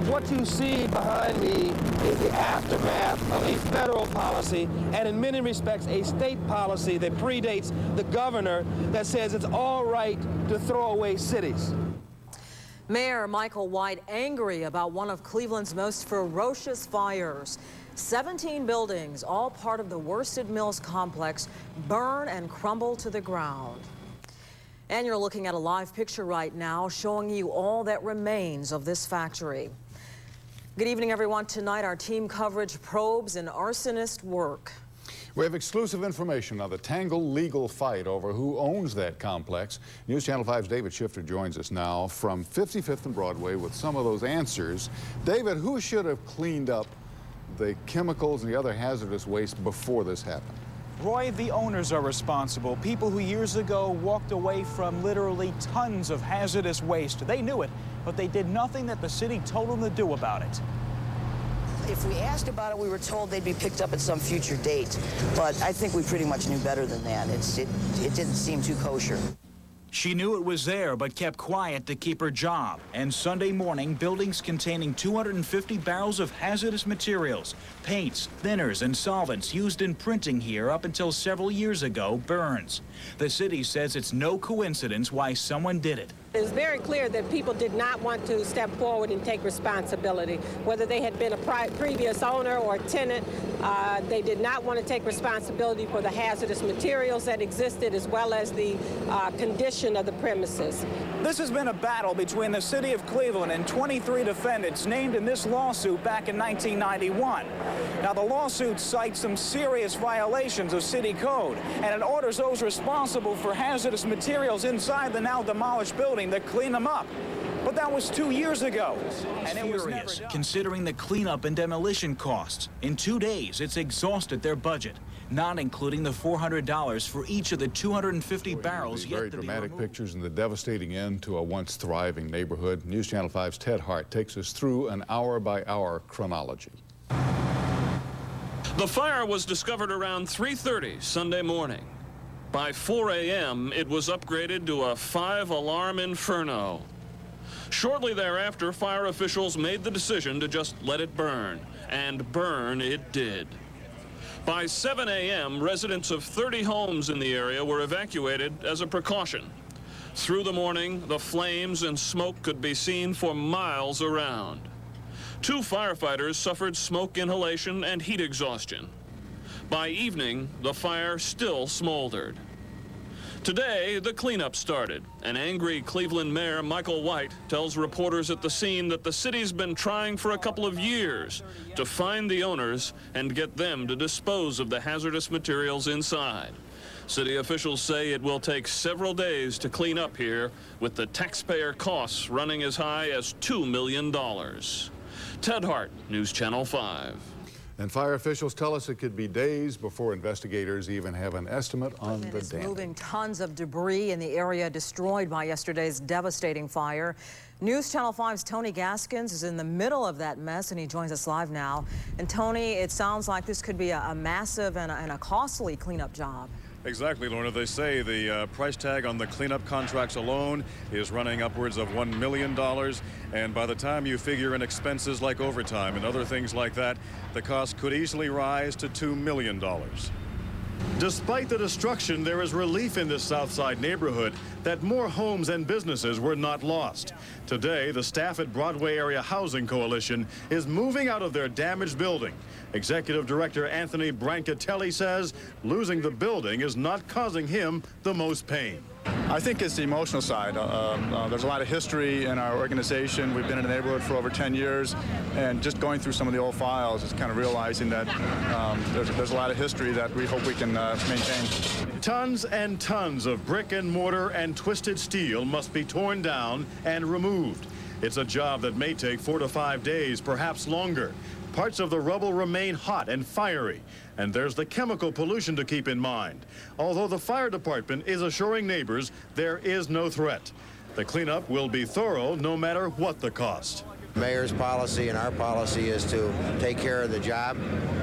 What you see behind me is the aftermath of a federal policy, and in many respects a state policy that predates the governor that says it's all right to throw away cities. Mayor Michael White angry about one of Cleveland's most ferocious fires. 17 buildings, all part of the Worsted Mills complex, burn and crumble to the ground. And you're looking at a live picture right now showing you all that remains of this factory. Good evening, everyone. Tonight, our team coverage probes an arsonist work. We have exclusive information on the tangled legal fight over who owns that complex. News Channel 5's David Shifter joins us now from 55th and Broadway with some of those answers. David, who should have cleaned up the chemicals and the other hazardous waste before this happened? Roy, the owners are responsible. People who years ago walked away from literally tons of hazardous waste. They knew it, but they did nothing that the city told them to do about it. If we asked about it, we were told they'd be picked up at some future date. But I think we pretty much knew better than that. It didn't seem too kosher. She knew it was there, but kept quiet to keep her job. And Sunday morning, buildings containing 250 barrels of hazardous materials, paints, thinners, and solvents used in printing here up until several years ago burns. The city says it's no coincidence why someone did it. It's very clear that people did not want to step forward and take responsibility. Whether they had been a previous owner or a tenant, they did not want to take responsibility for the hazardous materials that existed as well as the condition of the premises. This has been a battle between the city of Cleveland and 23 defendants named in this lawsuit back in 1991. Now, the lawsuit cites some serious violations of city code, and it orders those responsible for hazardous materials inside the now demolished building to clean them up. But that was 2 years ago, and it was never done. Considering the cleanup and demolition costs, in 2 days, it's exhausted their budget, not including the $400 for each of the 250 barrels yet to be removed. Very dramatic pictures and the devastating end to a once thriving neighborhood. News Channel 5's Ted Hart takes us through an hour-by-hour chronology. The fire was discovered around 3:30 Sunday morning. By 4 a.m., it was upgraded to a 5-alarm inferno. Shortly thereafter, fire officials made the decision to just let it burn, and burn it did. By 7 a.m., residents of 30 homes in the area were evacuated as a precaution. Through the morning, the flames and smoke could be seen for miles around. 2 firefighters suffered smoke inhalation and heat exhaustion. By evening, the fire still smoldered. Today, the cleanup started. An angry Cleveland Mayor Michael White tells reporters at the scene that the city's been trying for a couple of years to find the owners and get them to dispose of the hazardous materials inside. City officials say it will take several days to clean up here, with the taxpayer costs running as high as $2 million. Ted Hart, News Channel 5. And fire officials tell us it could be days before investigators even have an estimate on the damage. Moving tons of debris in the area destroyed by yesterday's devastating fire. News Channel 5's Tony Gaskins is in the middle of that mess, and he joins us live now. And Tony, it sounds like this could be a massive and a costly cleanup job. Exactly, Lorna. They say the price tag on the cleanup contracts alone is running upwards of $1 million. And by the time you figure in expenses like overtime and other things like that, the cost could easily rise to $2 million. Despite the destruction, there is relief in this Southside neighborhood that more homes and businesses were not lost. Today, the staff at Broadway Area Housing Coalition is moving out of their damaged building. Executive Director Anthony Brancatelli says losing the building is not causing him the most pain. I think it's the emotional side. There's a lot of history in our organization. We've been in the neighborhood for over 10 years, and just going through some of the old files is kind of realizing that there's a lot of history that we hope we can maintain. Tons and tons of brick and mortar and twisted steel must be torn down and removed. It's a job that may take 4 to 5 days, perhaps longer. Parts of the rubble remain hot and fiery, and there's the chemical pollution to keep in mind. Although the fire department is assuring neighbors there is no threat. The cleanup will be thorough no matter what the cost. Mayor's policy and our policy is to take care of the job,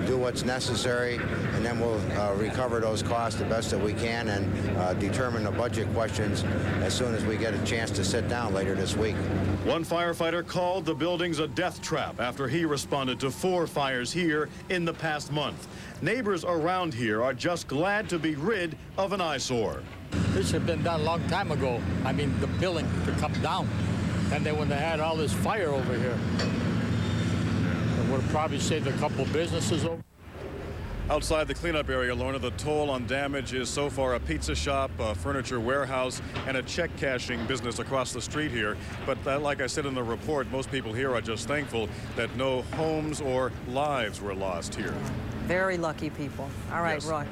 do what's necessary, and then we'll recover those costs the best that we can and determine the budget questions as soon as we get a chance to sit down later this week. One firefighter called the buildings a death trap after he responded to 4 fires here in the past month. Neighbors around here are just glad to be rid of an eyesore. This should have been done a long time ago. I mean, the building to come down. And then when they had all this fire over here, it would have probably saved a couple businesses over. Outside the cleanup area, Lorna, the toll on damage is so far a pizza shop, a furniture warehouse, and a check cashing business across the street here. But like I said in the report, most people here are just thankful that no homes or lives were lost here. Very lucky people. All right, Yes. Roy.